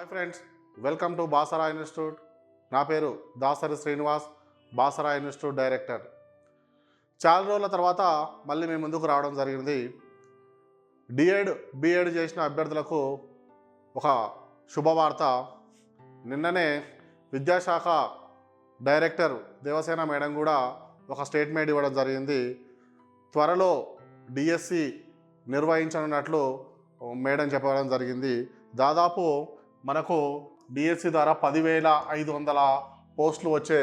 Hi friends, welcome to Basara institute. నా పేరు Dasari Srinivas, Basara institute director. చాలా రోజుల తర్వాత మళ్ళీ మీ ముందుకు రావడం జరిగింది. బిఎడ్ చేసిన అభ్యర్థులకు ఒక శుభవార్త. నిన్ననే విద్యాశాఖ డైరెక్టర్ దేవసేన మేడం కూడా ఒక స్టేట్మెంట్ ఇవ్వడం జరిగింది. త్వరలో డిఎస్సి నిర్వహించనున్నట్లు మేడం చెప్పడం జరిగింది. దాదాపు మనకు డిఎస్సి ద్వారా 10,500 పోస్టులు వచ్చే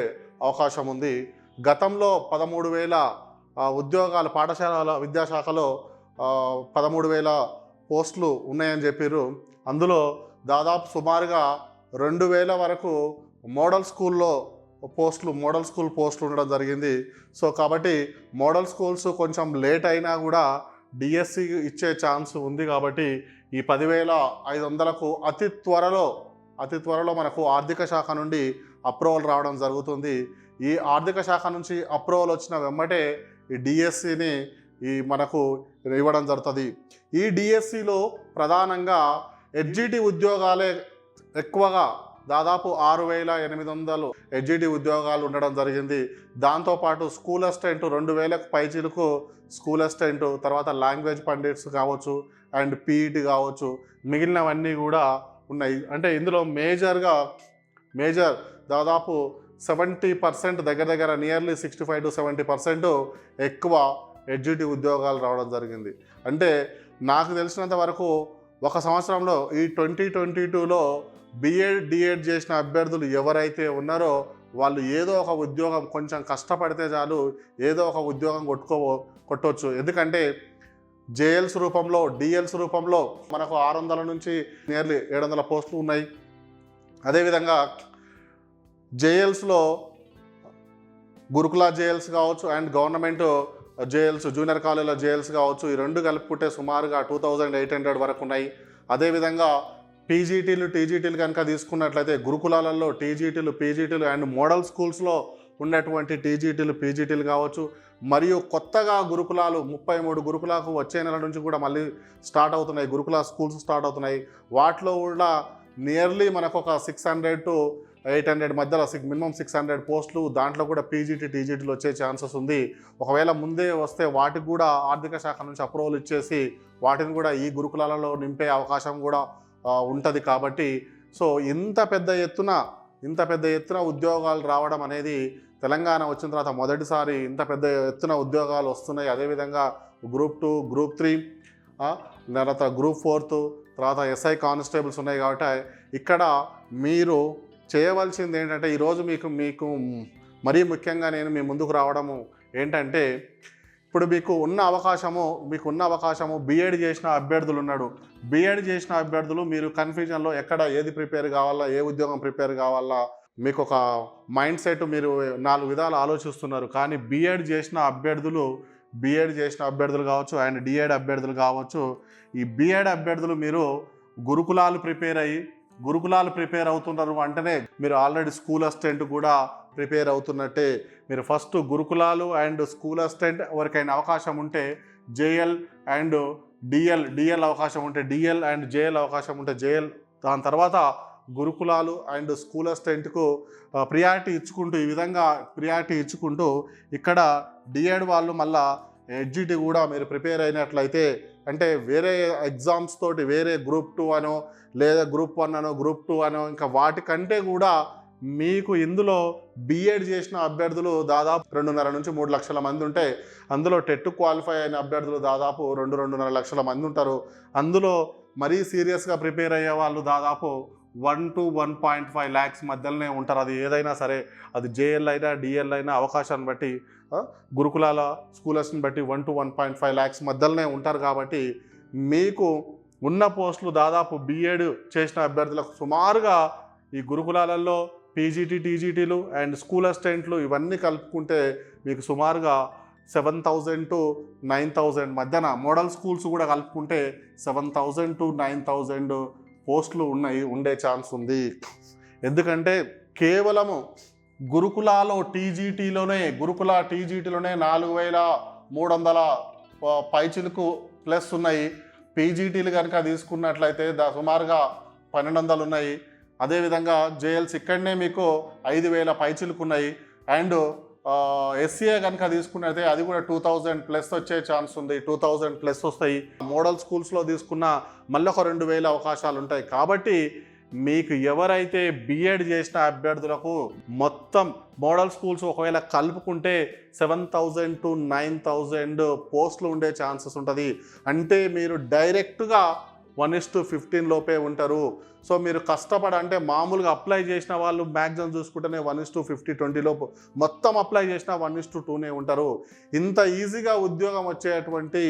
అవకాశం ఉంది. గతంలో 13,000 ఉద్యోగాలు పాఠశాల విద్యాశాఖలో 13,000 పోస్టులు ఉన్నాయని చెప్పారు. అందులో దాదాపు సుమారుగా 2,000 వరకు మోడల్ స్కూల్ పోస్టులు ఉండడం జరిగింది. సో కాబట్టి మోడల్ స్కూల్స్ కొంచెం లేట్ అయినా కూడా డిఎస్సి ఇచ్చే ఛాన్స్ ఉంది. కాబట్టి ఈ 10,500కు అతి త్వరలో మనకు ఆర్థిక శాఖ నుండి అప్రూవల్ రావడం జరుగుతుంది. ఈ ఆర్థిక శాఖ నుంచి అప్రూవల్ వచ్చిన వెంబటే ఈ డిఎస్సిని మనకు ఇవ్వడం జరుగుతుంది. ఈ డిఎస్సిలో ప్రధానంగా హెచ్జిటి ఉద్యోగాలే ఎక్కువగా, దాదాపు 6,800 హెచ్జిటి ఉద్యోగాలు ఉండడం జరిగింది. దాంతోపాటు స్కూల్ అసిస్టెంట్ 2,000కు పైచీలకు స్కూల్ అసిస్టెంట్, తర్వాత లాంగ్వేజ్ పండిట్స్ కావచ్చు అండ్ పీఈటీ కావచ్చు, మిగిలినవన్నీ కూడా ఉన్నాయి. అంటే ఇందులో మేజర్ దాదాపు 70% దగ్గర నియర్లీ 65 to 70% ఎక్కువ హెచ్జిటి ఉద్యోగాలు రావడం జరిగింది. అంటే నాకు తెలిసినంత వరకు ఒక సంవత్సరంలో ఈ 2022లో డిఎడ్ చేసిన అభ్యర్థులు ఎవరైతే ఉన్నారో వాళ్ళు ఏదో ఒక ఉద్యోగం, కొంచెం కష్టపడితే చాలు ఏదో ఒక ఉద్యోగం కొట్టవచ్చు. ఎందుకంటే జేఎల్స్ రూపంలో, డిఎల్స్ రూపంలో మనకు 600 నుంచి నియర్లీ 700 పోస్టులు ఉన్నాయి. అదేవిధంగా జేఎల్స్లో గురుకుల జేఎల్స్ కావచ్చు అండ్ గవర్నమెంట్ జేఎల్స్, జూనియర్ కాలేజీల జేఎల్స్ కావచ్చు, ఈ రెండు కలుపుకుంటే సుమారుగా 2,800 వరకు ఉన్నాయి. అదేవిధంగా టీజీటీలు కనుక తీసుకున్నట్లయితే గురుకులాలలో టీజీటీలు, పీజీటీలు అండ్ మోడల్ స్కూల్స్లో ఉన్నటువంటి పీజీటీలు కావచ్చు, మరియు కొత్తగా గురుకులాలు 33 గురుకులకు వచ్చే నెల నుంచి కూడా మళ్ళీ స్టార్ట్ అవుతున్నాయి, గురుకుల స్కూల్స్ స్టార్ట్ అవుతున్నాయి. వాటిలో కూడా నియర్లీ మనకు ఒక 600 to 800 మధ్యలో మినిమం 600 పోస్టులు, దాంట్లో కూడా టీజీటీలు వచ్చే ఛాన్సెస్ ఉంది. ఒకవేళ ముందే వస్తే వాటికి కూడా ఆర్థిక శాఖ నుంచి అప్రూవల్ ఇచ్చేసి వాటిని కూడా ఈ గురుకులాలలో నింపే అవకాశం కూడా ఉంటుంది. కాబట్టి సో ఇంత పెద్ద ఎత్తున ఉద్యోగాలు రావడం అనేది తెలంగాణ వచ్చిన తర్వాత మొదటిసారి ఇంత పెద్ద ఎత్తున ఉద్యోగాలు వస్తున్నాయి. అదేవిధంగా గ్రూప్ 2, గ్రూప్ 3, తర్వాత గ్రూప్ 4, తర్వాత ఎస్ఐ కానిస్టేబుల్స్ ఉన్నాయి. కాబట్టి ఇక్కడ మీరు చేయవలసింది ఏంటంటే, ఈరోజు మీకు మరీ ముఖ్యంగా నేను మీ ముందుకు రావడము ఏంటంటే, ఇప్పుడు మీకు ఉన్న అవకాశము బిఎడ్ చేసిన అభ్యర్థులు ఉన్నాడు. బిఎడ్ చేసిన అభ్యర్థులు మీరు కన్ఫ్యూజన్లో ఎక్కడ ఏది ప్రిపేర్ కావాలా, ఏ ఉద్యోగం ప్రిపేర్ కావాలా, మీకు ఒక మైండ్ సెట్, మీరు 4 విధాలు ఆలోచిస్తున్నారు. కానీ బిఎడ్ చేసిన అభ్యర్థులు కావచ్చు అండ్ డిఎడ్ అభ్యర్థులు కావచ్చు, ఈ బిఎడ్ అభ్యర్థులు మీరు గురుకులాలు ప్రిపేర్ అవుతున్నారు అంటేనే మీరు ఆల్రెడీ స్కూల్ అసిస్టెంట్ కూడా ప్రిపేర్ అవుతున్నట్టే. మీరు ఫస్ట్ గురుకులాలు అండ్ స్కూల్ అసిస్టెంట్ ఎవరికైనా అవకాశం ఉంటే జేఎల్ అండ్ డిఎల్ అవకాశం ఉంటే డిఎల్ అండ్ జేఎల్ అవకాశం ఉంటే జేఎల్, దాని తర్వాత గురుకులాలు అండ్ స్కూల్ అసిస్టెంట్కు ప్రియారిటీ ఇచ్చుకుంటూ ఇక్కడ డిఎడ్ వాళ్ళు మళ్ళా హెచ్జిటి కూడా మీరు ప్రిపేర్ అయినట్లయితే, అంటే వేరే ఎగ్జామ్స్ తోటి వేరే గ్రూప్ 2 అనో లేదా గ్రూప్ 1 అనో గ్రూప్ 2 అనో ఇంకా వాటికంటే కూడా మీకు ఇందులో బిఎడ్ చేసిన అభ్యర్థులు దాదాపు 2.5 నుంచి 3 లక్షల మంది ఉంటే, అందులో టెట్ క్వాలిఫై అయిన అభ్యర్థులు దాదాపు 2.5 లక్షల మంది ఉంటారు. అందులో మరీ సీరియస్గా ప్రిపేర్ అయ్యే వాళ్ళు దాదాపు 1 to 1.5 lakhs మధ్యలోనే ఉంటారు. అది ఏదైనా సరే, అది జేఎల్ అయినా డిఎల్ అయినా అవకాశాన్ని బట్టి, గురుకులాల స్కూలర్స్ని బట్టి 1 to 1.5 lakhs మధ్యలోనే ఉంటారు. కాబట్టి మీకు ఉన్న పోస్టులు దాదాపు బిఎడ్ చేసిన అభ్యర్థులకు సుమారుగా ఈ గురుకులాలలో టీజీటీలు అండ్ స్కూల్ అసిస్టెంట్లు ఇవన్నీ కలుపుకుంటే మీకు సుమారుగా 7,000 to 9,000 మధ్యన, మోడల్ స్కూల్స్ కూడా కలుపుకుంటే 7,000 to 9,000 పోస్టులు ఉండే ఛాన్స్ ఉంది. ఎందుకంటే కేవలము గురుకుల టీజీటీలోనే 4,300 పైచిలకు ప్లస్ ఉన్నాయి. పీజీటీలు కనుక తీసుకున్నట్లయితే సుమారుగా 1200 ఉన్నాయి. అదేవిధంగా జేఎల్స్ ఇక్కడనే మీకు 5000 పైచిలకు ఉన్నాయి. అండ్ ఎస్సీఏ కనుక తీసుకున్నైతే అది కూడా 2000+ వచ్చే ఛాన్స్ ఉంది, 2000+ వస్తాయి. మోడల్ స్కూల్స్లో తీసుకున్న మళ్ళీ ఒక 2000 అవకాశాలు ఉంటాయి. కాబట్టి మీకు ఎవరైతే బీఎడ్ చేసిన అభ్యర్థులకు మొత్తం మోడల్ స్కూల్స్ ఒకవేళ కలుపుకుంటే 7000 to 9000 పోస్టులు ఉండే ఛాన్సెస్ ఉంటుంది. అంటే మీరు డైరెక్ట్గా 1:15 లోపే ఉంటారు. సో మీరు కష్టపడ అంటే మామూలుగా అప్లై చేసిన వాళ్ళు మ్యాక్సిమం చూసుకుంటేనే 1:50, 20 లోపు, మొత్తం అప్లై చేసిన 1:2నే ఉంటారు. ఇంత ఈజీగా ఉద్యోగం వచ్చేటువంటి,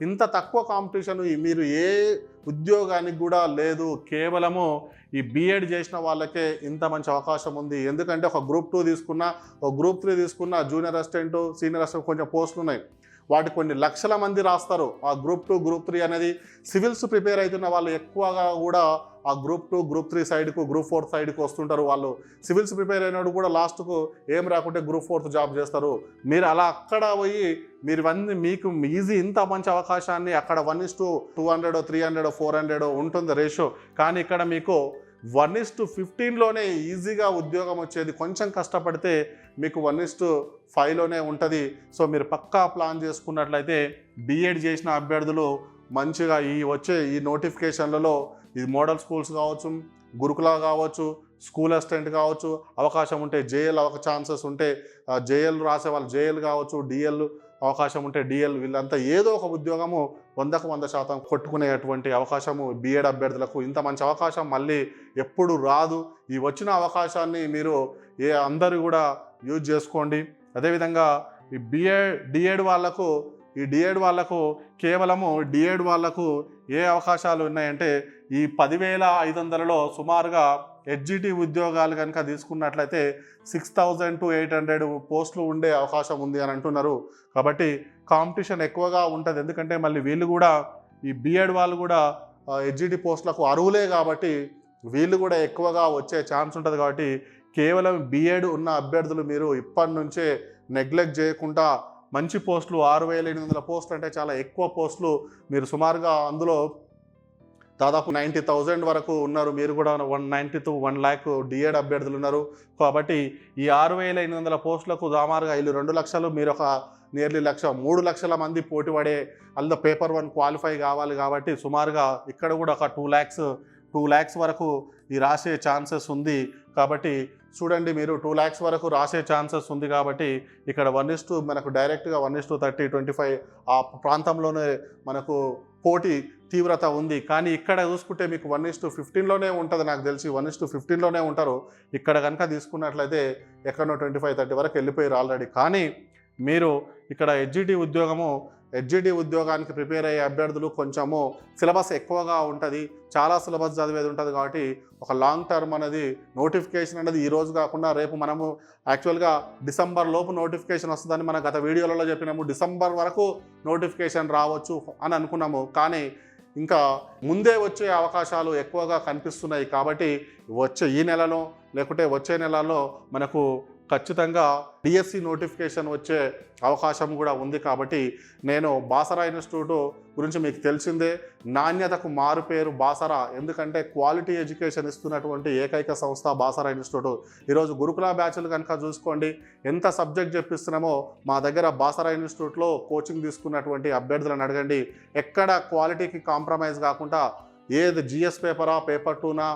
ఇంత తక్కువ కాంపిటీషన్ మీరు ఏ ఉద్యోగానికి కూడా లేదు. కేవలము ఈ బీఎడ్ చేసిన వాళ్ళకే ఇంత మంచి అవకాశం ఉంది. ఎందుకంటే ఒక గ్రూప్ 2 తీసుకున్నా, ఒక గ్రూప్ 3 తీసుకున్నా, జూనియర్ అసిస్టెంట్, సీనియర్ అసిస్టెంట్ కొంచెం పోస్టులు ఉన్నాయి. వాటి కొన్ని లక్షల మంది రాస్తారు. ఆ గ్రూప్ 2, గ్రూప్ 3 అనేది సివిల్స్ ప్రిపేర్ అవుతున్న వాళ్ళు ఎక్కువగా కూడా ఆ గ్రూప్ 2, గ్రూప్ 3 సైడ్కు, గ్రూప్ 4 సైడ్కు వస్తుంటారు. వాళ్ళు సివిల్స్ ప్రిపేర్ అయినప్పుడు కూడా లాస్ట్కు ఏం రాకుంటే గ్రూప్ 4 జాబ్ చేస్తారు. మీరు అలా అక్కడ పోయి మీకు ఈజీ ఇంత మంచి అవకాశాన్ని అక్కడ 1:200, 300, 400 ఉంటుంది రేషియో. కానీ ఇక్కడ మీకు 1:15లోనే ఈజీగా ఉద్యోగం వచ్చేది. కొంచెం కష్టపడితే మీకు 1:5లోనే ఉంటుంది. సో మీరు పక్కా ప్లాన్ చేసుకున్నట్లయితే బీఎడ్ చేసిన అభ్యర్థులు మంచిగా వచ్చే ఈ నోటిఫికేషన్లలో ఈ మోడల్ స్కూల్స్ కావచ్చు, గురుకుల కావచ్చు, స్కూల్ అసిస్టెంట్ కావచ్చు, అవకాశం ఉంటే జేఎల్ ఛాన్సెస్ ఉంటే జేఎల్ రాసే వాళ్ళు జేఎల్ కావచ్చు, డిఎల్ అవకాశం ఉంటే డిఎల్, వీళ్ళంతా ఏదో ఒక ఉద్యోగము 100% కొట్టుకునేటువంటి అవకాశము బీఎడ్ అభ్యర్థులకు. ఇంత మంచి అవకాశం మళ్ళీ ఎప్పుడు రాదు. ఈ వచ్చిన అవకాశాన్ని మీరు అందరూ కూడా యూజ్ చేసుకోండి. అదేవిధంగా ఈ డిఎడ్ వాళ్ళకు కేవలము డిఎడ్ వాళ్ళకు ఏ అవకాశాలు ఉన్నాయంటే ఈ 10,500లో సుమారుగా హెచ్జిటి ఉద్యోగాలు కనుక తీసుకున్నట్లయితే 6,000 to 800 పోస్టులు ఉండే అవకాశం ఉంది అని అంటున్నారు. కాబట్టి కాంపిటీషన్ ఎక్కువగా ఉంటుంది. ఎందుకంటే మళ్ళీ వీళ్ళు కూడా ఈ బీఎడ్ వాళ్ళు కూడా హెచ్జిటి పోస్టులకు అర్హులే కాబట్టి వీళ్ళు కూడా ఎక్కువగా వచ్చే ఛాన్స్ ఉంటుంది. కాబట్టి కేవలం బీఎడ్ ఉన్న అభ్యర్థులు మీరు ఇప్పటి నుంచే నెగ్లెక్ట్ చేయకుండా మంచి పోస్టులు 6,800 పోస్టులు అంటే చాలా ఎక్కువ పోస్టులు. మీరు సుమారుగా అందులో దాదాపు 90,000 వరకు ఉన్నారు. మీరు కూడా 190 to 1 lakh డిఎడ్ అభ్యర్థులు ఉన్నారు. కాబట్టి ఈ 6,800 పోస్టులకు సుమారుగా 2 లక్షలు, మీరు ఒక నియర్లీ 3 లక్షల మంది పోటీ పడే అందులో పేపర్ 1 క్వాలిఫై కావాలి. కాబట్టి సుమారుగా ఇక్కడ కూడా ఒక 2 lakhs వరకు ఈ రాసే ఛాన్సెస్ ఉంది. కాబట్టి చూడండి, మీరు 2 lakhs వరకు రాసే ఛాన్సెస్ ఉంది. కాబట్టి ఇక్కడ మనకు డైరెక్ట్గా 1:30, 25 ఆ ప్రాంతంలోనే మనకు పోటీ తీవ్రత ఉంది. కానీ ఇక్కడ చూసుకుంటే మీకు 1:15లోనే ఉంటుంది. నాకు తెలిసి 1:15లోనే ఉంటారు. ఇక్కడ కనుక తీసుకున్నట్లయితే ఎక్కడో 25, 30 వరకు వెళ్ళిపోయారు ఆల్రెడీ. కానీ మీరు ఇక్కడ హెచ్జిటి ఉద్యోగానికి ప్రిపేర్ అయ్యే అభ్యర్థులు కొంచెము సిలబస్ ఎక్కువగా ఉంటుంది, చాలా సిలబస్ చదివేది ఉంటుంది. కాబట్టి ఒక లాంగ్ టర్మ్ అనేది నోటిఫికేషన్ అనేది ఈ రోజు కాకుండా రేపు మనము యాక్చువల్గా డిసెంబర్ లోపు నోటిఫికేషన్ వస్తుందని మనం గత వీడియోలలో చెప్పినాము. డిసెంబర్ వరకు నోటిఫికేషన్ రావచ్చు అని అనుకున్నాము. కానీ ఇంకా ముందే వచ్చే అవకాశాలు ఎక్కువగా కనిపిస్తున్నాయి. కాబట్టి ఈ నెలలో లేకుంటే వచ్చే నెలలో మనకు ఖచ్చితంగా డిఎస్సి నోటిఫికేషన్ వచ్చే అవకాశం కూడా ఉంది. కాబట్టి నేను బాసరా ఇన్స్టిట్యూట్ గురించి మీకు తెలిసిందే, నాణ్యతకు మారుపేరు బాసరా. ఎందుకంటే క్వాలిటీ ఎడ్యుకేషన్ ఇస్తున్నటువంటి ఏకైక సంస్థ బాసరా ఇన్స్టిట్యూట్. ఈరోజు గురుకుల బ్యాచ్లు కనుక చూసుకోండి, ఎంత సబ్జెక్ట్ చెప్పిస్తున్నామో మా దగ్గర బాసరా ఇన్స్టిట్యూట్లో కోచింగ్ తీసుకున్నటువంటి అభ్యర్థులను అడగండి. ఎక్కడ క్వాలిటీకి కాంప్రమైజ్ కాకుండా ఏది జిఎస్ పేపరా, పేపర్ 2నా,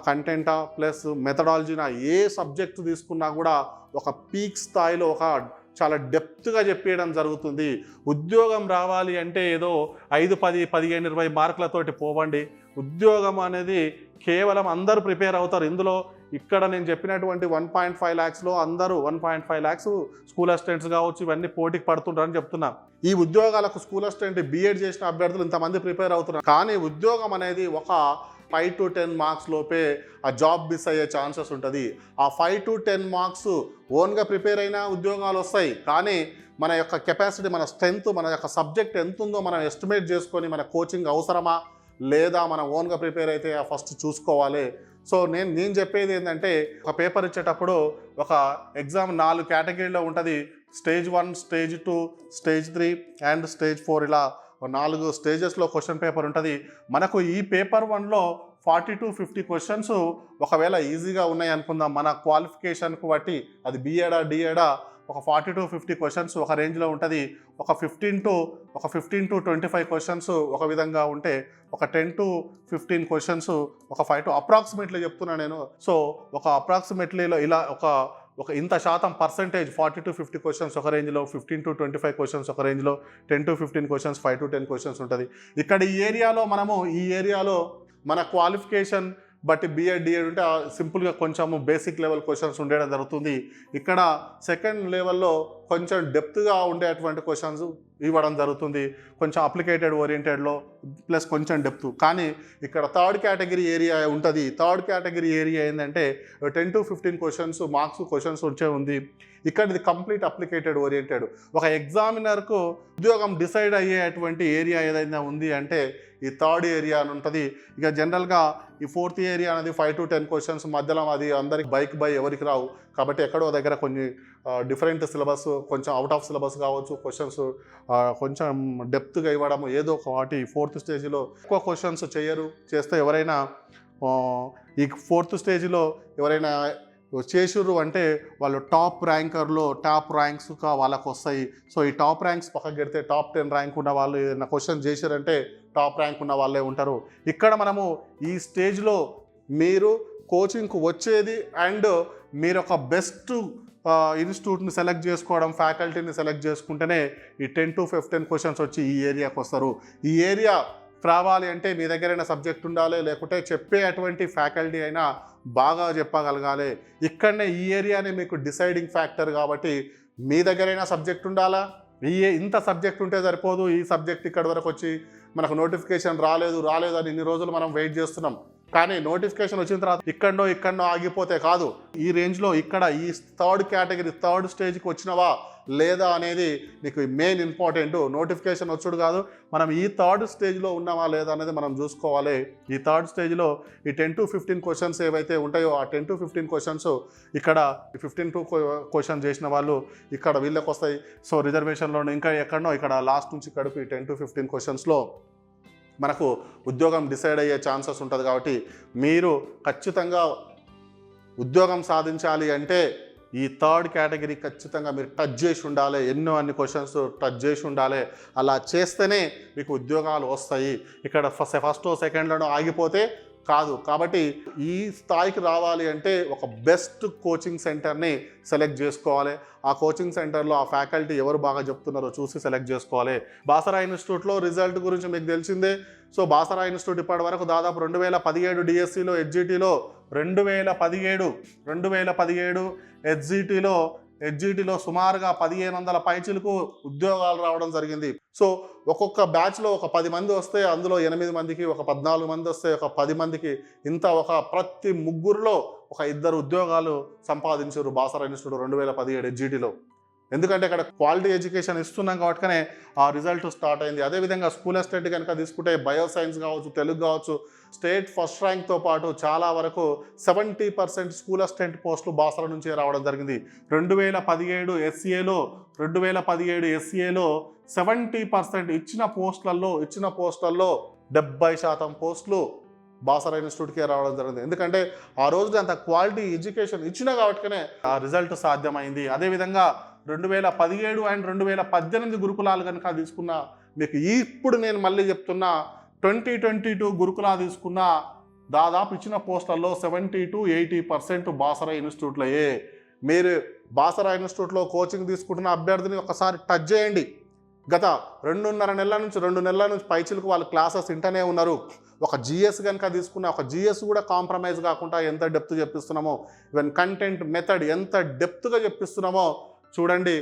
కంటెంటా ప్లస్ మెథడాలజీనా, ఏ సబ్జెక్టు తీసుకున్నా కూడా ఒక పీక్ స్థాయిలో ఒక చాలా డెప్త్గా చెప్పేయడం జరుగుతుంది. ఉద్యోగం రావాలి అంటే ఏదో 5, 10, 15, 20 మార్కులతోటి పోవండి. ఉద్యోగం అనేది కేవలం అందరూ ప్రిపేర్ అవుతారు. ఇందులో ఇక్కడ నేను చెప్పినటువంటి 1.5 lakhsలో అందరూ 1.5 lakhs స్కూల్ అసిస్టెంట్స్ కావచ్చు, ఇవన్నీ పోటీకి పడుతుంటారని చెప్తున్నా. ఈ ఉద్యోగాలకు స్కూల్ అసిస్టెంట్ బీఎడ్ చేసిన అభ్యర్థులు ఇంతమంది ప్రిపేర్ అవుతున్నారు. కానీ ఉద్యోగం అనేది ఒక 5 to 10 మార్క్స్ లోపే ఆ జాబ్ మిస్ అయ్యే ఛాన్సెస్ ఉంటుంది. ఆ 5 to 10 మార్క్స్ ఓన్గా ప్రిపేర్ అయినా ఉద్యోగాలు వస్తాయి. కానీ మన యొక్క కెపాసిటీ, మన స్ట్రెంగ్త్, మన యొక్క సబ్జెక్ట్ ఎంత ఉందో మనం ఎస్టిమేట్ చేసుకొని మన కోచింగ్ అవసరమా లేదా మనం ఓన్గా ప్రిపేర్ అయితే ఫస్ట్ చూసుకోవాలి. సో నేను చెప్పేది ఏంటంటే, ఒక పేపర్ ఇచ్చేటప్పుడు ఒక ఎగ్జామ్ 4 కేటగిరీలో ఉంటుంది. Stage 1, stage 2, stage 3 and stage 4 ఇలా 4 స్టేజెస్లో క్వశ్చన్ పేపర్ ఉంటుంది. మనకు ఈ పేపర్ 1లో 40 to 50 క్వశ్చన్స్ ఒకవేళ ఈజీగా ఉన్నాయి అనుకుందాం, మన క్వాలిఫికేషన్కు బట్టి అది బిఎడా డిఎడా, ఒక 40 to 50 క్వశ్చన్స్ ఒక రేంజ్లో ఉంటుంది. ఒక 15 to 25 క్వశ్చన్స్ ఒక విధంగా ఉంటే, ఒక 10 to 15 క్వశ్చన్స్ ఒక 5 to అప్రాక్సిమేట్లీ చెప్తున్నాను నేను. సో ఒక అప్రాక్సిమేట్లీలో ఇలా ఒక ఇంత శాతం పర్సంటేజ్ 40 to 50 క్వశ్చన్స్ ఒక రేంజ్లో, 15 to 25 క్వశ్చన్స్ ఒక రేంజ్లో, 10 to 15 క్వశ్చన్స్, 5 to 10 క్వశ్చన్స్ ఉంటుంది. ఇక్కడ ఈ ఏరియాలో మన క్వాలిఫికేషన్ బట్ బిఎడ్ డిఎడ్ ఉంటే సింపుల్గా కొంచెము బేసిక్ లెవెల్ క్వశ్చన్స్ ఉండడం జరుగుతుంది. ఇక్కడ సెకండ్ లెవెల్లో కొంచెం డెప్త్గా ఉండేటువంటి క్వశ్చన్స్ ఇవ్వడం జరుగుతుంది, కొంచెం అప్లికేటెడ్ ఓరియంటెడ్లో ప్లస్ కొంచెం డెప్త్. కానీ ఇక్కడ థర్డ్ కేటగిరీ ఏరియా ఉంటుంది. థర్డ్ కేటగిరీ ఏరియా ఏంటంటే 10 to 15 క్వశ్చన్స్ మార్క్స్ క్వశ్చన్స్ వచ్చే ఉంది. ఇక్కడ ఇది కంప్లీట్ అప్లికేటెడ్ ఓరియంటెడ్. ఒక ఎగ్జామినర్కు ఉద్యోగం డిసైడ్ అయ్యేటువంటి ఏరియా ఏదైనా ఉంది అంటే ఈ థర్డ్ ఏరియా అని ఉంటుంది. ఇక జనరల్గా ఈ ఫోర్త్ ఏరియా అనేది 5 to 10 క్వశ్చన్స్ మధ్యలో, అది అందరికి బై ఎవరికి రావు కాబట్టి ఎక్కడో దగ్గర కొన్ని డిఫరెంట్ సిలబస్, కొంచెం అవుట్ ఆఫ్ సిలబస్ కావచ్చు, క్వశ్చన్స్ కొంచెం డెప్త్గా ఇవ్వడం, ఏదో ఒక వాటి ఫోర్త్ స్టేజ్లో ఎక్కువ క్వశ్చన్స్ చేస్తే ఎవరైనా ఈ ఫోర్త్ స్టేజ్లో ఎవరైనా చేసిర్రు అంటే వాళ్ళు టాప్ ర్యాంకర్లో టాప్ ర్యాంక్స్గా వాళ్ళకు వస్తాయి. సో ఈ టాప్ ర్యాంక్స్ పక్కకు పెడితే టాప్ 10 ర్యాంక్ ఉన్న వాళ్ళు ఏదైనా క్వశ్చన్ చేశారంటే టాప్ ర్యాంక్ ఉన్న వాళ్ళే ఉంటారు. ఇక్కడ మనము ఈ స్టేజ్లో మీరు కోచింగ్కు వచ్చేది అండ్ మీరు ఒక బెస్ట్ ఇన్స్టిట్యూట్ని సెలెక్ట్ చేసుకోవడం, ఫ్యాకల్టీని సెలెక్ట్ చేసుకుంటేనే ఈ 10 to 15 క్వశ్చన్స్ వచ్చి ఈ ఏరియాకి వస్తారు. ఈ ఏరియా రావాలి అంటే మీ దగ్గరైనా సబ్జెక్ట్ ఉండాలి, లేకుంటే చెప్పే అటువంటి ఫ్యాకల్టీ అయినా బాగా చెప్పగలగాలి. ఇక్కడనే ఈ ఏరియానే మీకు డిసైడింగ్ ఫ్యాక్టర్ కాబట్టి మీ దగ్గరైనా సబ్జెక్ట్ ఉండాలా. ఇంత సబ్జెక్ట్ ఉంటే సరిపోదు. ఈ సబ్జెక్ట్ ఇక్కడ వరకు వచ్చి మనకు నోటిఫికేషన్ రాలేదు అని ఇన్ని రోజులు మనం వెయిట్ చేస్తున్నాం. కానీ నోటిఫికేషన్ వచ్చిన తర్వాత ఇక్కడనో ఆగిపోతే కాదు. ఈ రేంజ్లో ఇక్కడ ఈ థర్డ్ కేటగిరీ థర్డ్ స్టేజ్కి వచ్చినవా లేదా అనేది మీకు మెయిన్ ఇంపార్టెంట్. నోటిఫికేషన్ వచ్చుడు కాదు, మనం ఈ థర్డ్ స్టేజ్లో ఉన్నామా లేదా అనేది మనం చూసుకోవాలి. ఈ థర్డ్ స్టేజ్లో ఈ 10 to 15 క్వశ్చన్స్ ఏవైతే ఉంటాయో ఆ 10 to 15 క్వశ్చన్స్ ఇక్కడ 15 క్వశ్చన్ చేసిన వాళ్ళు ఇక్కడ వీళ్ళకి వస్తాయి. సో రిజర్వేషన్లో ఇంకా ఎక్కడనో ఇక్కడ లాస్ట్ నుంచి ఇక్కడికి 10 to 15 క్వశ్చన్స్లో మనకు ఉద్యోగం డిసైడ్ అయ్యే ఛాన్సెస్ ఉంటుంది. కాబట్టి మీరు ఖచ్చితంగా ఉద్యోగం సాధించాలి అంటే ఈ థర్డ్ కేటగిరీ ఖచ్చితంగా మీరు టచ్ చేసి ఉండాలి. అన్ని క్వశ్చన్స్ టచ్ చేసి ఉండాలి. అలా చేస్తేనే మీకు ఉద్యోగాలు వస్తాయి. ఇక్కడ ఫస్ట్ సెకండ్లోనో ఆగిపోతే కాదు. కాబట్టి ఈ స్థాయికి రావాలి అంటే ఒక బెస్ట్ కోచింగ్ సెంటర్ని సెలెక్ట్ చేసుకోవాలి. ఆ కోచింగ్ సెంటర్లో ఆ ఫ్యాకల్టీ ఎవరు బాగా చెప్తున్నారో చూసి సెలెక్ట్ చేసుకోవాలి. బాసరా ఇన్స్టిట్యూట్లో రిజల్ట్ గురించి మీకు తెలిసిందే. సో బాసరా ఇన్స్టిట్యూట్ ఇప్పటి వరకు దాదాపు 2017 డిఎస్సిలో, హెచ్జిటిలో 2017 హెచ్జిటిలో సుమారుగా 1500 పైచిలకు ఉద్యోగాలు రావడం జరిగింది. సో ఒక్కొక్క బ్యాచ్లో ఒక 10 మంది వస్తే అందులో 8 మందికి, ఒక 14 మంది వస్తే ఒక 10 మందికి, ఇంత ఒక ప్రతి ముగ్గురులో ఒక 2 ఉద్యోగాలు సంపాదించారు బాసరా ఇన్స్టిట్యూట్ 2017 హెచ్జిటిలో. ఎందుకంటే ఇక్కడ క్వాలిటీ ఎడ్యుకేషన్ ఇస్తున్నాం కాబట్టి ఆ రిజల్ట్ స్టార్ట్ అయింది. అదేవిధంగా స్కూల్ అసిస్టెంట్ కనుక తీసుకుంటే బయోసైన్స్ కావచ్చు, తెలుగు కావచ్చు, స్టేట్ ఫస్ట్ ర్యాంక్తో పాటు చాలా వరకు 70% స్కూల్ అసిస్టెంట్ పోస్టులు బాసరా నుంచే రావడం జరిగింది. 2017 ఎస్సీఏలో 70% ఇచ్చిన పోస్టులలో 70% పోస్టులు బాసరా ఇన్స్టిట్యూట్కే రావడం జరిగింది. ఎందుకంటే ఆ రోజున అంత క్వాలిటీ ఎడ్యుకేషన్ ఇచ్చినా కాబట్టినే ఆ రిజల్ట్ సాధ్యమైంది. అదేవిధంగా 2017 అండ్ 2018 గురుకులాలు కనుక తీసుకున్న మీకు ఇప్పుడు నేను మళ్ళీ చెప్తున్నా 2022 గురుకులా తీసుకున్న దాదాపు ఇచ్చిన పోస్టులలో 70 to 80% బాసరా ఇన్స్టిట్యూట్లయే. మీరు బాసరా ఇన్స్టిట్యూట్లో కోచింగ్ తీసుకుంటున్న అభ్యర్థిని ఒకసారి టచ్ చేయండి. గత 2.5 నెలల నుంచి పైచిలకు వాళ్ళు క్లాసెస్ వింటూనే ఉన్నారు. ఒక జిఎస్ కనుక తీసుకున్న ఒక జిఎస్ కూడా కాంప్రమైజ్ కాకుండా ఎంత డెప్త్ చెప్పిస్తున్నామో, ఈవెన్ కంటెంట్ మెథడ్ ఎంత డెప్త్గా చెప్పిస్తున్నామో చూడండి.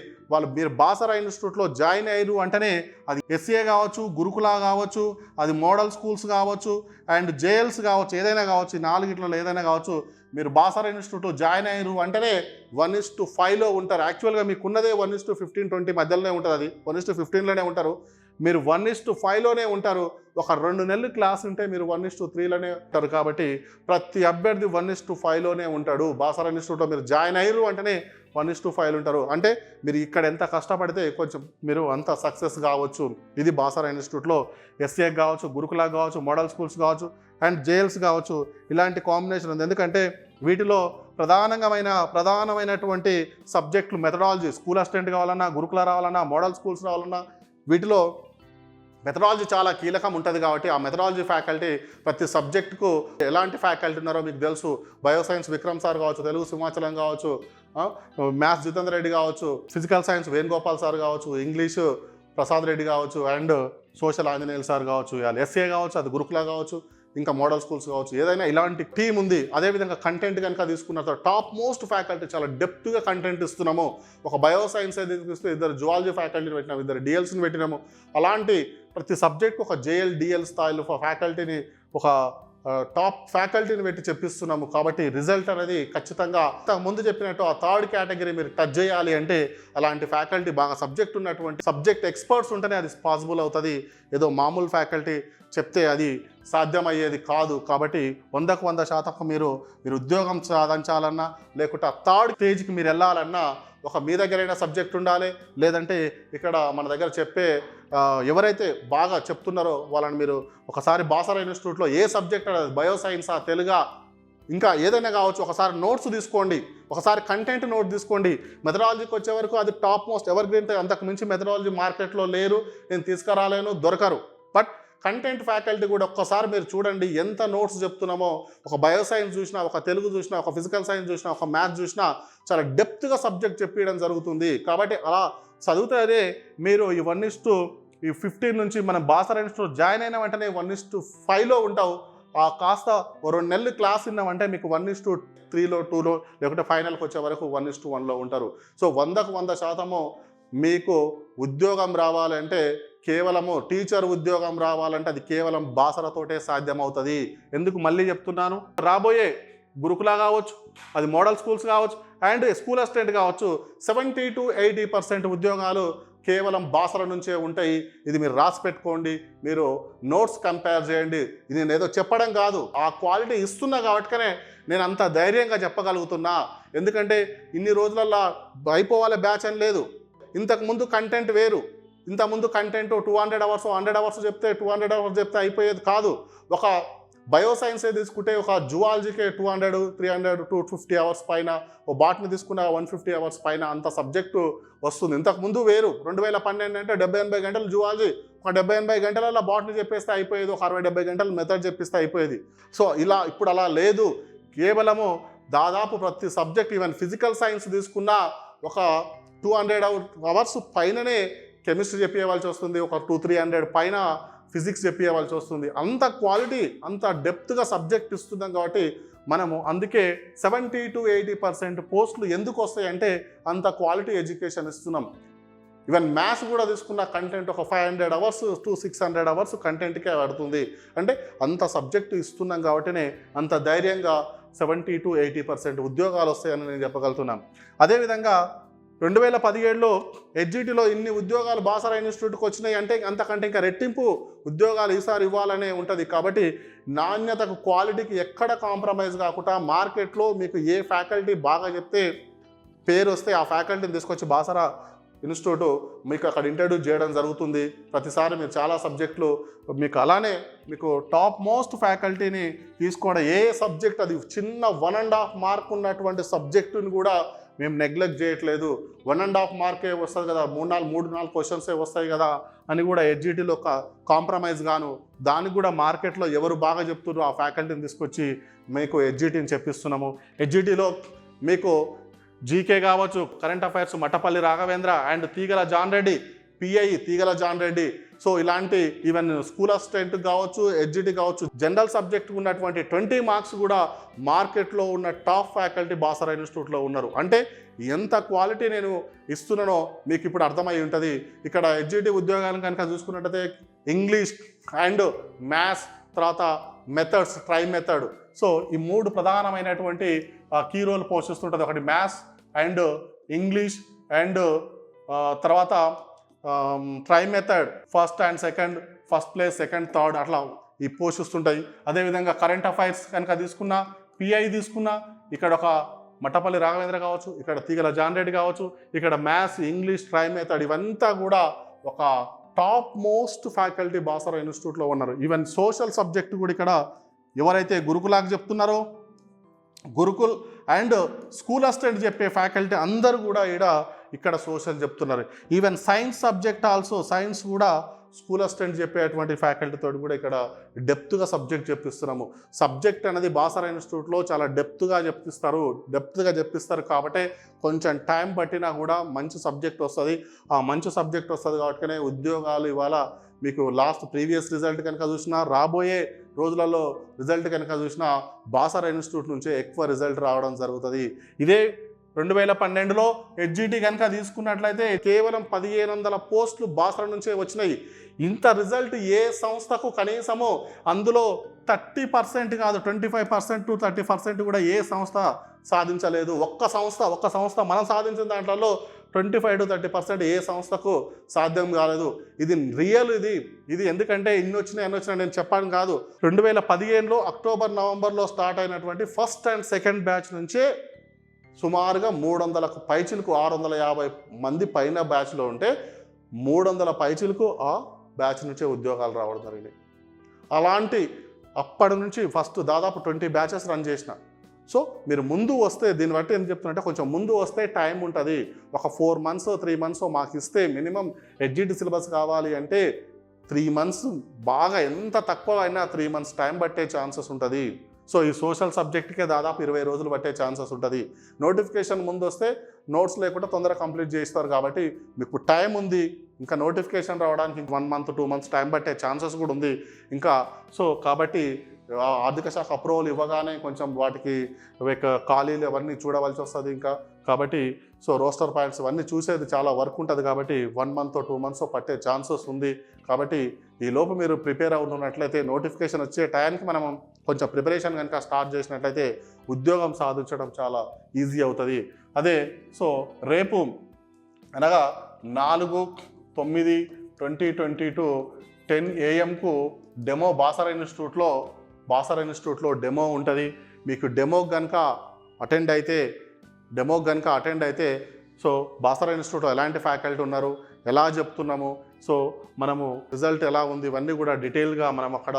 మీరు బాసరా ఇన్స్టిట్యూట్లో జాయిన్ అయ్యారు అంటేనే అది ఎస్సీఏ కావచ్చు, గురుకులా కావచ్చు, అది మోడల్ స్కూల్స్ కావచ్చు అండ్ జేఎల్స్ కావచ్చు, ఏదైనా కావచ్చు, 4 ఏదైనా కావచ్చు, మీరు బాసరా ఇన్స్టిట్యూట్లో జాయిన్ అయ్యారు అంటేనే 1:5లో ఉంటారు. యాక్చువల్గా మీకున్నదే 1:15-20 మధ్యలోనే ఉంటుంది. అది 1:15లోనే ఉంటారు. మీరు 1:5లోనే ఉంటారు. ఒక 2 నెలలు క్లాస్ ఉంటే మీరు 1:3లోనే ఉంటారు. కాబట్టి ప్రతి అభ్యర్థి 1:5లోనే ఉంటాడు. బాసరా ఇన్స్టిట్యూట్లో మీరు జాయిన్ అయ్యారు అంటేనే 1:5 ఉంటారు. అంటే మీరు ఇక్కడ ఎంత కష్టపడితే కొంచెం మీరు అంత సక్సెస్ కావచ్చు. ఇది బాసరా ఇన్స్టిట్యూట్లో ఎస్ఏ కావచ్చు, గురుకులా కావచ్చు, మోడల్ స్కూల్స్ కావచ్చు అండ్ జేఎల్స్ కావచ్చు, ఇలాంటి కాంబినేషన్ ఉంది. ఎందుకంటే వీటిలో ప్రధానమైనటువంటి సబ్జెక్టులు మెథడాలజీ, స్కూల్ అసిస్టెంట్ కావాలన్నా, గురుకుల రావాలన్నా, మోడల్ స్కూల్స్ రావాలన్నా వీటిలో మెథడాలజీ చాలా కీలకం ఉంటుంది. కాబట్టి ఆ మెథడాలజీ ఫ్యాకల్టీ ప్రతి సబ్జెక్టుకు ఎలాంటి ఫ్యాకల్టీ ఉన్నారో మీకు తెలుసు. బయోసైన్స్ విక్రమ్ సార్ కావచ్చు, తెలుగు సింహాచలం కావచ్చు, మ్యాథ్స్ జితేందర్ రెడ్డి కావచ్చు, ఫిజికల్ సైన్స్ వేణుగోపాల్ సార్ కావచ్చు, ఇంగ్లీషు ప్రసాద్ రెడ్డి కావచ్చు అండ్ సోషల్ ఆంజనేయులు సార్ కావచ్చు, ఎస్ఏ కావచ్చు, అది గురుకుల కావచ్చు, ఇంకా మోడల్ స్కూల్స్ కావచ్చు, ఏదైనా ఇలాంటి టీం ఉంది. అదేవిధంగా కంటెంట్ కనుక తీసుకున్న తర్వాత టాప్ మోస్ట్ ఫ్యాకల్టీ చాలా డెప్త్గా కంటెంట్ ఇస్తున్నాము. ఒక బయోసైన్స్ అయితే తీసుకొస్తే 2 జువాలజీ ఫ్యాకల్టీని పెట్టినాము, 2 డిఎల్స్ని పెట్టినాము. అలాంటి ప్రతి సబ్జెక్ట్కి ఒక జేఎల్ డిఎల్ స్థాయిలో ఫ్యాకల్టీని, ఒక టాప్ ఫ్యాకల్టీని పెట్టి చెప్పిస్తున్నాము. కాబట్టి రిజల్ట్ అనేది ఖచ్చితంగా ముందు చెప్పినట్టు ఆ 3rd కేటగిరీ మీరు టచ్ చేయాలి అంటే అలాంటి ఫ్యాకల్టీ బాగా సబ్జెక్ట్ ఉన్నటువంటి సబ్జెక్ట్ ఎక్స్పర్ట్స్ ఉంటేనే అది పాసిబుల్ అవుతుంది. ఏదో మామూలు ఫ్యాకల్టీ చెప్తే అది సాధ్యమయ్యేది కాదు. కాబట్టి 100కు 100% మీరు ఉద్యోగం సాధించాలన్నా లేకుంటే 3rd స్టేజ్కి మీరు వెళ్ళాలన్నా ఒక మీ దగ్గరైన సబ్జెక్ట్ ఉండాలి. లేదంటే ఇక్కడ మన దగ్గర చెప్పే ఎవరైతే బాగా చెప్తున్నారో వాళ్ళని మీరు ఒకసారి బాసరా ఇన్స్టిట్యూట్లో ఏ సబ్జెక్ట్ అనేది బయోసైన్సా, తెలుగా, ఇంకా ఏదైనా కావచ్చు, ఒకసారి నోట్స్ తీసుకోండి, ఒకసారి కంటెంట్ నోట్ తీసుకోండి. మెథడాలజీకి వచ్చే వరకు అది టాప్ మోస్ట్ ఎవర్ గ్రీన్. అంతకు మించి మెథడాలజీ మార్కెట్లో లేరు, నేను తీసుకురాలేను, దొరకరు. బట్ కంటెంట్ ఫ్యాకల్టీ కూడా ఒక్కసారి మీరు చూడండి ఎంత నోట్స్ చెప్తున్నామో. ఒక బయోసైన్స్ చూసినా, ఒక తెలుగు చూసినా, ఒక ఫిజికల్ సైన్స్ చూసినా, ఒక మ్యాథ్స్ చూసినా చాలా డెప్త్గా సబ్జెక్ట్ చెప్పడం జరుగుతుంది. కాబట్టి అలా చదివితే మీరు ఈ 1:15 నుంచి మనం బాసరా ఇన్స్టిట్యూట్ జాయిన్ అయిన వెంటనే 1:5లో ఉంటావు. కాస్త 2 నెలలు క్లాస్ విన్నామంటే మీకు 1:3లో 2లో లేకుంటే ఫైనల్కి వచ్చే వరకు 1:1లో ఉంటారు. సో 100కు 100% మీకు ఉద్యోగం రావాలంటే కేవలము టీచర్ ఉద్యోగం రావాలంటే అది కేవలం బాసరతోటే సాధ్యమవుతుంది. ఎందుకు మళ్ళీ చెప్తున్నాను, రాబోయే గురుకులా కావచ్చు, అది మోడల్ స్కూల్స్ కావచ్చు అండ్ స్కూల్ అసిస్టెంట్ కావచ్చు, 70 to 80% ఉద్యోగాలు కేవలం బాసర నుంచే ఉంటాయి. ఇది మీరు రాసి పెట్టుకోండి, మీరు నోట్స్ కంపేర్ చేయండి. ఇది నేను ఏదో చెప్పడం కాదు, ఆ క్వాలిటీ ఇస్తున్నా కాబట్టినే నేను అంత ధైర్యంగా చెప్పగలుగుతున్నా. ఎందుకంటే ఇన్ని రోజులల్లో అయిపోవాలి బ్యాచ్ అని లేదు. ఇంతకుముందు కంటెంట్ వేరు. ఇంతకుముందు కంటెంట్ 200 అవర్స్ 100 అవర్స్ చెప్తే 200 అవర్స్ చెప్తే అయిపోయేది కాదు. ఒక బయోసైన్సే తీసుకుంటే ఒక జువాలజీకే 200, 300, 250 అవర్స్ పైన, ఓ బాటనీ తీసుకున్న 150 అవర్స్ పైన అంత సబ్జెక్టు వస్తుంది. ఇంతకుముందు వేరు. 2012 అంటే 70-80 గంటలు జువాలజీ, ఒక 70-80 గంటలలో బాటనీ చెప్పేస్తే అయిపోయేది, ఒక 60-70 గంటలు మెథడ్ చెప్పిస్తే అయిపోయేది. సో ఇలా ఇప్పుడు అలా లేదు. కేవలము దాదాపు ప్రతి సబ్జెక్ట్, ఈవెన్ ఫిజికల్ సైన్స్ తీసుకున్నా ఒక 200 అవర్స్ పైననే కెమిస్ట్రీ చెప్పేయవలసి వస్తుంది, ఒక 200-300 పైన ఫిజిక్స్ చెప్పేయవలసి వస్తుంది. అంత క్వాలిటీ, అంత డెప్త్గా సబ్జెక్ట్ ఇస్తున్నాం. కాబట్టి మనము అందుకే 70 to 80% పోస్టులు ఎందుకు వస్తాయంటే అంత క్వాలిటీ ఎడ్యుకేషన్ ఇస్తున్నాం. ఈవెన్ మ్యాథ్స్ కూడా తీసుకున్న కంటెంట్ ఒక 500 అవర్స్ to 600 అవర్స్ కంటెంట్కే పడుతుంది. అంటే అంత సబ్జెక్టు ఇస్తున్నాం కాబట్టినే అంత ధైర్యంగా 70 to 80% ఉద్యోగాలు వస్తాయని నేను చెప్పగలుగుతున్నాను. అదేవిధంగా 2017లో హెచ్జిటిలో ఇన్ని ఉద్యోగాలు బాసరా ఇన్స్టిట్యూట్కి వచ్చినాయి అంటే అంతకంటే ఇంకా రెట్టింపు ఉద్యోగాలు ఈసారి ఇవ్వాలనే ఉంటుంది. కాబట్టి నాణ్యతకు, క్వాలిటీకి ఎక్కడ కాంప్రమైజ్ కాకుండా మార్కెట్లో మీకు ఏ ఫ్యాకల్టీ బాగా చెప్తే పేరు వస్తే ఆ ఫ్యాకల్టీని తీసుకొచ్చి బాసరా ఇన్స్టిట్యూట్ మీకు అక్కడ ఇంట్రడ్యూస్ చేయడం జరుగుతుంది. ప్రతిసారి మీరు చాలా సబ్జెక్టులు మీకు అలానే మీకు టాప్ మోస్ట్ ఫ్యాకల్టీని తీసుకోవడం, ఏ సబ్జెక్ట్ అది చిన్న 1.5 మార్క్ ఉన్నటువంటి సబ్జెక్టుని కూడా మేము నెగ్లెక్ట్ చేయట్లేదు. 1.5 మార్కే వస్తుంది కదా, 3-4 క్వశ్చన్సే వస్తాయి కదా అని కూడా హెచ్జిటిలో ఒక కాంప్రమైజ్ గాను దానికి కూడా మార్కెట్లో ఎవరు బాగా చెప్తున్నారో ఆ ఫ్యాకల్టీని తీసుకొచ్చి మీకు హెచ్జిటిని చెప్పిస్తున్నాము. హెచ్జిటిలో మీకు జీకే కావచ్చు, current affairs Mattapalli Raghavendra and తీగల జాన్ రెడ్డి, పిఐ తీగల జాన్ రెడ్డి. సో ఇలాంటి ఈవెన్ స్కూల్ అసిస్టెంట్ కావచ్చు, హెచ్జిటి కావచ్చు, జనరల్ సబ్జెక్ట్ ఉన్నటువంటి 20 మార్క్స్ కూడా మార్కెట్లో ఉన్న టాప్ ఫ్యాకల్టీ బాసరా ఇన్స్టిట్యూట్లో ఉన్నారు. అంటే ఎంత క్వాలిటీ నేను ఇస్తున్నానో మీకు ఇప్పుడు అర్థమై ఉంటుంది. ఇక్కడ హెచ్జిటి ఉద్యోగాలను కనుక చూసుకున్నట్టయితే ఇంగ్లీష్ అండ్ మ్యాథ్స్, తర్వాత మెథడ్స్, ట్రై మెథడ్. సో ఈ 3 ప్రధానమైనటువంటి కీ రోల్ పోషిస్తుంటుంది. ఒకటి మ్యాథ్స్ అండ్ ఇంగ్లీష్ అండ్ తర్వాత try method first and second, first place second third అట్లా ఈ పోస్ట్స్ ఉంటాయి. అదేవిధంగా కరెంట్ అఫైర్స్ కనుక తీసుకున్నా, పిఐ తీసుకున్నా, ఇక్కడ ఒక మట్టపల్లి రాఘవేంద్ర కావచ్చు, ఇక్కడ తీగల జాన్ రెడ్డి కావచ్చు, ఇక్కడ మ్యాథ్స్, ఇంగ్లీష్, ట్రై మెథడ్ ఇవంతా కూడా ఒక టాప్ మోస్ట్ ఫ్యాకల్టీ బాసరా ఇన్స్టిట్యూట్లో ఉన్నారు. ఈవెన్ సోషల్ సబ్జెక్ట్ కూడా ఇక్కడ ఎవరైతే గురుకులాకి చెప్తున్నారో, గురుకుల్ అండ్ స్కూల్ అసిస్టెంట్ చెప్పే ఫ్యాకల్టీ అందరూ కూడా ఇక్కడ సోషల్ చెప్తున్నారు. Even science subject also, science కూడా స్కూల్ అసిస్టెంట్ చెప్పేటువంటి ఫ్యాకల్టీతో కూడా ఇక్కడ డెప్త్గా సబ్జెక్ట్ చెప్పిస్తున్నాము. సబ్జెక్ట్ అనేది బాసరా ఇన్స్టిట్యూట్లో చాలా డెప్త్గా చెప్పిస్తారు కాబట్టి కొంచెం టైం పట్టినా కూడా మంచి సబ్జెక్ట్ వస్తుంది. ఆ మంచి సబ్జెక్ట్ వస్తుంది కాబట్టినే ఉద్యోగాలు ఇవాళ మీకు లాస్ట్ ప్రీవియస్ రిజల్ట్ కనుక చూసినా, రాబోయే రోజులలో రిజల్ట్ కనుక చూసినా బాసరా ఇన్స్టిట్యూట్ నుంచే ఎక్కువ రిజల్ట్ రావడం జరుగుతుంది. ఇదే 2012లో హెచ్జిటి కనుక తీసుకున్నట్లయితే కేవలం 1500 పోస్టులు బాసరా నుంచే వచ్చినాయి. ఇంత రిజల్ట్ ఏ సంస్థకు కనీసము అందులో 30% కాదు, 25% to 30% కూడా ఏ సంస్థ సాధించలేదు. ఒక్క సంస్థ మనం సాధించిన దాంట్లో 25 to 30% ఏ సంస్థకు సాధ్యం కాలేదు. ఇది రియల్. ఇది ఎందుకంటే ఇన్ని వచ్చినాయి నేను చెప్పాను కాదు. 2015లో అక్టోబర్ నవంబర్లో స్టార్ట్ అయినటువంటి ఫస్ట్ అండ్ సెకండ్ బ్యాచ్ నుంచే సుమారుగా 300కు పైచిలకు 650 మంది పైన బ్యాచ్లో ఉంటే 300 పైచిలకు ఆ బ్యాచ్ నుంచే ఉద్యోగాలు రావడం జరిగింది. అలాంటి అప్పటి నుంచి ఫస్ట్ దాదాపు 20 బ్యాచెస్ రన్ చేసిన. సో మీరు ముందు వస్తే, దీన్ని బట్టి ఏం చెప్తున్నట్టే కొంచెం ముందు వస్తే టైం ఉంటుంది. ఒక 4 months 3 months మాకు ఇస్తే మినిమం హెచ్జిటి సిలబస్ కావాలి అంటే 3 months, బాగా ఎంత తక్కువ అయినా 3 months టైం పట్టే ఛాన్సెస్ ఉంటుంది. సో ఈ సోషల్ సబ్జెక్ట్కే దాదాపు 20 రోజులు పట్టే ఛాన్సెస్ ఉంటుంది. నోటిఫికేషన్ ముందు వస్తే నోట్స్ లేకుండా తొందరగా కంప్లీట్ చేస్తారు కాబట్టి మీకు టైం ఉంది. ఇంకా నోటిఫికేషన్ రావడానికి 1 month 2 months టైం పట్టే ఛాన్సెస్ కూడా ఉంది ఇంకా. సో కాబట్టి ఆర్థిక శాఖ అప్రూవల్ ఇవ్వగానే కొంచెం వాటికి ఖాళీలు అవన్నీ చూడవలసి వస్తుంది ఇంకా. కాబట్టి సో రోస్టర్ పాయింట్స్ ఇవన్నీ చూసేది చాలా వర్క్ ఉంటుంది కాబట్టి 1 month 2 months పట్టే ఛాన్సెస్ ఉంది. కాబట్టి ఈ లోపు మీరు ప్రిపేర్ అవుతున్నట్లయితే నోటిఫికేషన్ వచ్చే టైంకి మనం కొంచెం ప్రిపరేషన్ కనుక స్టార్ట్ చేసినట్లయితే ఉద్యోగం సాధించడం చాలా ఈజీ అవుతుంది. అదే సో రేపు అనగా 4/9/2022 10 AM డెమో బాసరా ఇన్స్టిట్యూట్లో డెమో ఉంటుంది. మీకు డెమోకి కనుక అటెండ్ అయితే సో బాసరా ఇన్స్టిట్యూట్లో ఎలాంటి ఫ్యాకల్టీ ఉన్నారు, ఎలా చెప్తున్నాము, సో మనము రిజల్ట్ ఎలా ఉంది, ఇవన్నీ కూడా డీటెయిల్గా మనం అక్కడ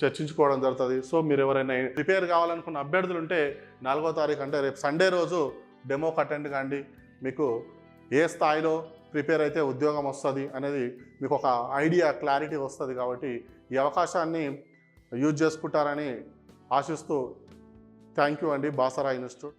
చర్చించుకోవడం జరుగుతుంది. సో మీరు ఎవరైనా ప్రిపేర్ కావాలనుకున్న అభ్యర్థులు ఉంటే 4వ తారీఖు అంటే రేపు సండే రోజు డెమోకి అటెండ్ కాండి. మీకు ఏ స్థాయిలో ప్రిపేర్ అయితే ఉద్యోగం వస్తుంది అనేది మీకు ఒక ఐడియా, క్లారిటీ వస్తుంది. కాబట్టి ఈ అవకాశాన్ని యూజ్ చేసుకుంటారని ఆశిస్తూ థ్యాంక్ యూ అండి బాసరా ఇన్స్టిట్యూట్.